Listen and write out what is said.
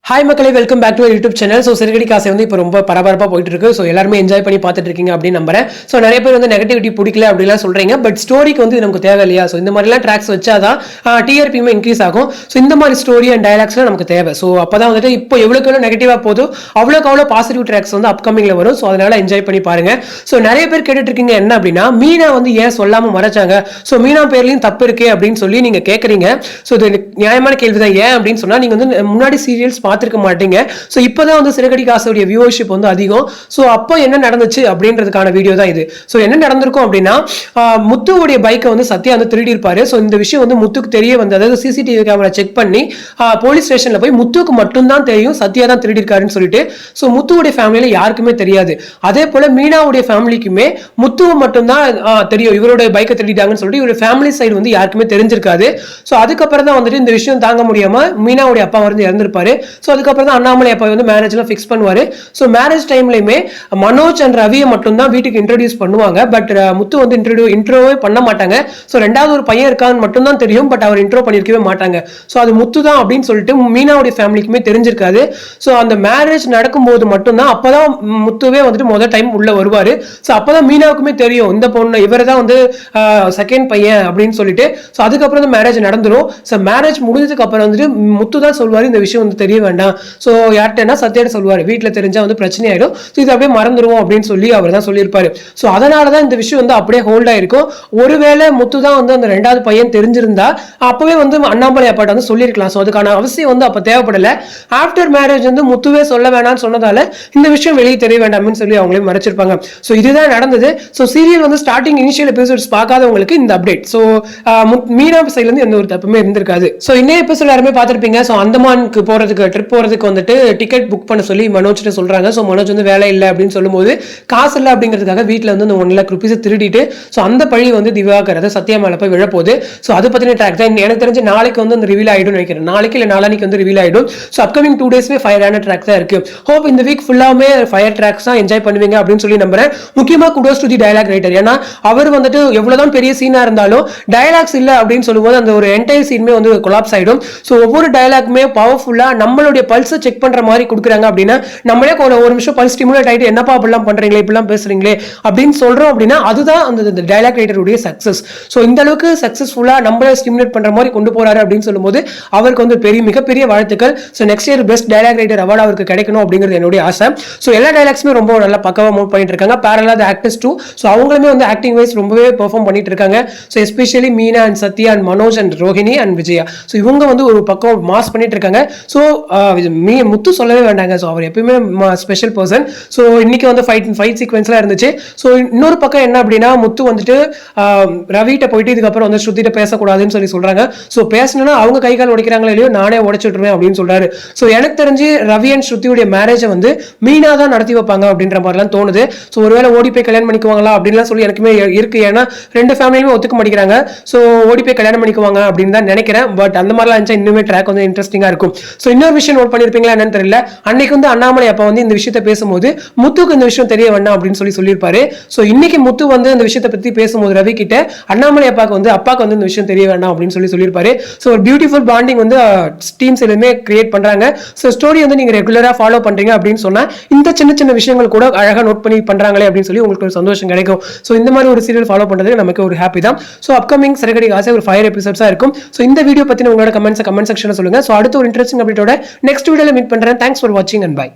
Hi மக்களே, welcome back to YouTube channel. So சிறுகடி காசை வந்து இப்போ ரொம்ப பரபரப்பாக போயிட்டு இருக்கு. ஸோ எல்லாருமே என்ஜாய் பண்ணி பார்த்துட்டு இருக்கீங்க அப்படின்னு நம்புறேன். ஸோ நிறைய பேர் வந்து நெகட்டிவிட்டி பிடிக்கல அப்படிலாம் சொல்றீங்க. பட் ஸ்டோரிக்கு வந்து நமக்கு தேவை இல்லையா? ஸோ இந்த மாதிரிலாம் ட்ராக்ஸ் வச்சாதான் டிஆர்பியுமே இன்க்ரீஸ் ஆகும். ஸோ இந்த மாதிரி ஸ்டோரி அண்ட் டைலாக்ஸ்லாம் நமக்கு தேவை. ஸோ அப்பதான் வந்துட்டு இப்போ எவ்வளோக்கு எவ்வளோ நெகட்டிவாக போதும் அவ்வளோக்கு அவ்வளோ பாசிட்டிவ் ட்ராக்ஸ் வந்து அப்கமிங்ல வரும். ஸோ அதனால என்ஜாய் பண்ணி பாருங்க. ஸோ நிறைய பேர் கேட்டுட்டு இருக்கீங்க என்ன அப்படின்னா, மீனா வந்து ஏன் சொல்லாம மறைச்சாங்க? ஸோ மீனா பேர்லையும் தப்பு இருக்கே அப்படின்னு சொல்லி நீங்க கேட்குறீங்க. ஸோ இது நியாயமான கேள்விதான். ஏன் அப்படின்னு சொன்னா, நீங்க வந்து முன்னாடி சீரியல்ஸ் பார்த்துருக்க மாட்டீங்க. ஸோ இப்போதான் வந்து சிறுகடி காசோடைய வியூவர்ஷிப் வந்து அதிகம். ஸோ அப்போ என்ன நடந்துச்சு அப்படின்றதுக்கான வீடியோ தான் இது. ஸோ என்ன நடந்திருக்கும் அப்படின்னா, முத்துவோடைய பைக்கை வந்து சத்யா வந்து திருடி இருப்பாரு. ஸோ இந்த விஷயம் வந்து முத்துக்கு தெரிய வந்து, அதாவது சிசிடிவி கேமரா செக் பண்ணி போலீஸ் ஸ்டேஷன்ல போய் முத்துக்கு மட்டும்தான் தெரியும் சத்யா தான் திருடி இருக்காருன்னு சொல்லிட்டு. ஸோ முத்துவோடைய ஃபேமிலியில யாருக்குமே தெரியாது. அதே போல மீனாவுடைய ஃபேமிலிக்குமே முத்துவை மட்டும்தான் தெரியும் இவருடைய பைக்கை திருடிட்டாங்கன்னு சொல்லிட்டு. இவருடைய ஃபேமிலி சைடு வந்து யாருக்குமே தெரிஞ்சிருக்காது. ஸோ அதுக்கப்புறம் தான் வந்துட்டு இந்த விஷயம் தாங்க முடியாம மீனாவுடைய அப்பா வந்து இறந்திருப்பாரு. ஸோ அதுக்கப்புறம் தான் அண்ணாமலை அப்பா வந்து மேரேஜ்லாம் ஃபிக்ஸ் பண்ணுவாரு. ஸோ மேரேஜ் டைம்லயுமே மனோஜ் அண்ட் ரவியை மட்டும் தான் வீட்டுக்கு இன்ட்ரோடியூஸ் பண்ணுவாங்க. பட் முத்து வந்து இன்ட்ரோவே பண்ண மாட்டாங்க. ஸோ ரெண்டாவது ஒரு பையன் இருக்கான்னு மட்டும் தான் தெரியும். பட் அவர் இன்ட்ரோ பண்ணிருக்கவே மாட்டாங்க. ஸோ அது முத்து தான் அப்படின்னு சொல்லிட்டு மீனாவுடைய ஃபேமிலிக்குமே தெரிஞ்சிருக்காது. ஸோ அந்த மேரேஜ் நடக்கும்போது மட்டும்தான், அப்பதான் முத்துவே வந்துட்டு முதல் டைம் உள்ள வருவாரு. ஸோ அப்பதான் மீனாவுக்குமே தெரியும் இந்த பொண்ணு இவர் தான் வந்து செகண்ட் பையன் அப்படின்னு சொல்லிட்டு. ஸோ அதுக்கப்புறம் தான் மேரேஜ் நடந்துரும். ஸோ மேரேஜ் முடிஞ்சதுக்கு அப்புறம் வந்துட்டு முத்து தான் சொல்வாரு இந்த விஷயம் வந்து தெரிய வேண்டாம். ஸோ யார்கிட்டனா சத்யாட்ட சொல்லுவாரு, வீட்டில் தெரிஞ்சா வந்து பிரச்சனை ஆயிடும். ஸோ இது அப்படியே மறந்துடுவோம் அப்படின்னு சொல்லி அவர் தான் சொல்லியிருப்பாரு. ஸோ அதனால தான் இந்த விஷயம் வந்து அப்படியே ஹோல்ட் ஆயிருக்கும். ஒருவேளை முத்து தான் வந்து அந்த ரெண்டாவது பையன் தெரிஞ்சிருந்தா அப்பவே வந்து அண்ணாமலை அப்பாட்ட வந்து சொல்லியிருக்கலாம். ஸோ அதுக்கான அவசியம் வந்து அப்போ தேவைப்படல. ஆஃப்டர் மேரேஜ் வந்து முத்துவே சொல்ல வேணாம்னு சொன்னதால இந்த விஷயம் வெளியே தெரிய வேண்டாம்னு சொல்லி அவங்களே மறைச்சிருப்பாங்க. ஸோ இதுதான் நடந்தது. ஸோ சீரியல் வந்து ஸ்டார்டிங் இனிஷியல் எபிசோட்ஸ் பார்க்காதவங்களுக்கு இந்த அப்டேட். ஸோ மீனா சைட்ல இருந்து எந்த ஒரு தப்புமே இருந்திருக்காது. ஸோ இன்னும் எபிசோட் யாருமே பார்த்திருப்பீங்க. ஸோ அந்தமானுக்கு போறதுக்கு ட்ரிப் போறதுக்கு வந்துட்டு டிக்கெட் புக் பண்ண சொல்லி மனோஜ் சொல்றாங்க. ஸோ மனோஜ் வந்து வேலை இல்லை அப்படின்னு சொல்லும்போது, காசு இல்லை அப்படிங்கிறதுக்காக வீட்டில் வந்து அந்த 1 லட்சம் ரூபீஸ் திருடிட்டு, ஸோ அந்த பழி வந்து திவாகர் சத்யா மேல போய் விழப்போகுது. ஸோ அதை பத்தின ட்ராக் தான் எனக்கு தெரிஞ்சு நாளைக்கு வந்து அந்த ரிவீல் ஆயிடும் நினைக்கிறேன். நாளைக்கு இல்லை நாளைக்கு வந்து ரிவீல் ஆயிடும். ஸோ அப்கமிங் 2 டேஸ்மே ஃபயரான ட்ராக் தான் இருக்கு. ஹோப் இந்த வீக் ஃபுல்லாமே ஃபயர் ட்ராக்ஸ் தான் என்ஜாய் பண்ணுவீங்க அப்படின்னு சொல்லி நம்புறேன். முக்கியமா kudos to the dialogue writer. ஏன்னா அவர் வந்துட்டு எவ்வளவுதான் பெரிய சீனா இருந்தாலும் டயலாக்ஸ் இல்லை அப்படின்னு சொல்லும்போது அந்த ஒரு என்டையர் சீனுமே வந்து கொலாப்ஸ் ஆயிடும். ஸோ ஒவ்வொரு டயலாக்குமே பவர்ஃபுல்லா நம்மளுடைய பல்ஸை செக் பண்ற மாதிரி கொடுக்குறாங்க அப்படின்னா, நம்மளே ஒரு நிமிஷம் பல்ஸ் ஸ்டிமுலேட் ஆயிட்டு என்னப்பா அப்படிலாம் பண்றீங்களே, இப்படிலாம் பேசுறீங்களே அப்படின்னு சொல்றோம் அப்படின்னா, அதுதான் அந்த டயலாக் ரைட்டருடைய சக்சஸ். ஸோ இந்த அளவுக்கு சக்சஸ்ஃபுல்லா நம்மளே ஸ்டிமுலேட் பண்ற மாதிரி கொண்டு போறாரு அப்படின்னு சொல்லும்போது அவருக்கு வந்து மிகப்பெரிய வாழ்த்துக்கள். So next year best dialogue writer award அவருக்கு கிடைக்கணும் அப்படிங்கிறது என்னுடைய ஆசை. ஸோ எல்லா டயலாக்ஸுமே ரொம்ப நல்லா பக்கவா மூவ் பண்ணிட்டு இருக்காங்க. பேரலா தி ஆக்டர்ஸ் டூ. ஸோ அவங்களுமே வந்து ஆக்டிங் வைஸ் ரொம்பவே பெர்ஃபார்ம் பண்ணிட்டு இருக்காங்க. So especially Meena and Sathya and Manoj and Rohini and Vijaya. So இவங்க வந்து ஒரு பக்கம் மாஸ் பண்ணிட்டு இருக்காங்க. ஸோ முத்து சொல்லவே வேண்டாங்க. ஸோ அவர் எப்பயுமே ஸ்பெஷல் பர்சன். ஸோ இன்னைக்கு வந்து ஃபைட் சீக்வன்ஸ்லாம் இருந்துச்சு. ஸோ இன்னொரு பக்கம் என்ன அப்படின்னா, முத்து வந்துட்டு ரவிட்ட போயிட்டு இதுக்கப்புறம் வந்து ஸ்ருதிட்ட பேசக்கூடாதுன்னு சொல்லி சொல்றாங்க. ஸோ பேசணும்னா அவங்க கை கால் உடைக்கிறாங்களோ இல்லையோ நானே உடைச்சுட்டுருவேன் அப்படின்னு சொல்றாரு. ஸோ எனக்கு தெரிஞ்சு ரவி அண்ட் ஸ்ருதியுடைய மேரேஜை வந்து மீனா தான் நடத்தி வைப்பாங்க அப்படின்ற மாதிரிலாம் தோணுது. ஸோ ஒருவேளை ஓடி போய் கல்யாணம் பண்ணிக்குவாங்களா அப்படின்லாம் சொல்லி எனக்குமே இருக்கு. ஏன்னா 2 ஃபேமிலியுமே ஒத்துக்க மாட்டேங்கிறாங்க. ஸோ ஓடி போய் கல்யாணம் பண்ணிக்குவாங்க அப்படின்னு தான் நினைக்கிறேன். பட் அந்த மாதிரிலாம் இருந்துச்சா இன்னுமே ட்ராக் வந்து இன்ட்ரெஸ்டிங்கா இருக்கும். ஸோ இன்னொரு விஷயம் நோட் பண்ணிருப்பீங்களா என்னன்னு தெரியல. அன்னைக்கு வந்து அண்ணாமலை அப்பா வந்து இந்த விஷயத்த பேசும்போது முத்துக்கு இந்த விஷயம் தெரிய வேண்டாம் அப்படின்னு சொல்லியிருப்பாரு. ஸோ இன்னைக்கு முத்து வந்து இந்த விஷயத்தை பத்தி பேசும்போது ரவி கிட்ட அண்ணாமலை அப்பாக்கு வந்து இந்த விஷயம் தெரிய வேண்டாம் அப்படின்னு சொல்லியிருப்பாரு. ஸோ ஒரு பியூட்டிஃபுல் பாண்டிங் வந்து டீம்ஸ் எல்லாமே கிரியேட் பண்றாங்க. ஸோ ஸ்டோரி வந்து நீங்க ரெகுலரா ஃபாலோ பண்றீங்க அப்படின்னு சொன்னா இந்த சின்ன விஷயங்கள் கூட அழகா நோட் பண்ணி பண்றாங்களே அப்படின்னு சொல்லி உங்களுக்கு ஒரு சந்தோஷம் கிடைக்கும். ஸோ இந்த மாதிரி ஒரு சீரியல் ஃபாலோ பண்றது நமக்கு ஒரு ஹாப்பி தான். ஸோ அப்கமிங் சிறுகடி காசை ஒரு 5 எபிசோட்ஸா இருக்கும். ஸோ இந்த வீடியோ பத்தி உங்களோட கமெண்ட் செக்ஷன்ல சொல்லுங்க. ஸோ அடுத்த ஒரு இன்ட்ரெஸ்டிங் அப்டேட்டோட நெக்ஸ்ட் வீடியோல மீட் பண்றேன். தேங்க்ஸ் ஃபார் வாட்சிங் அண்ட் பை.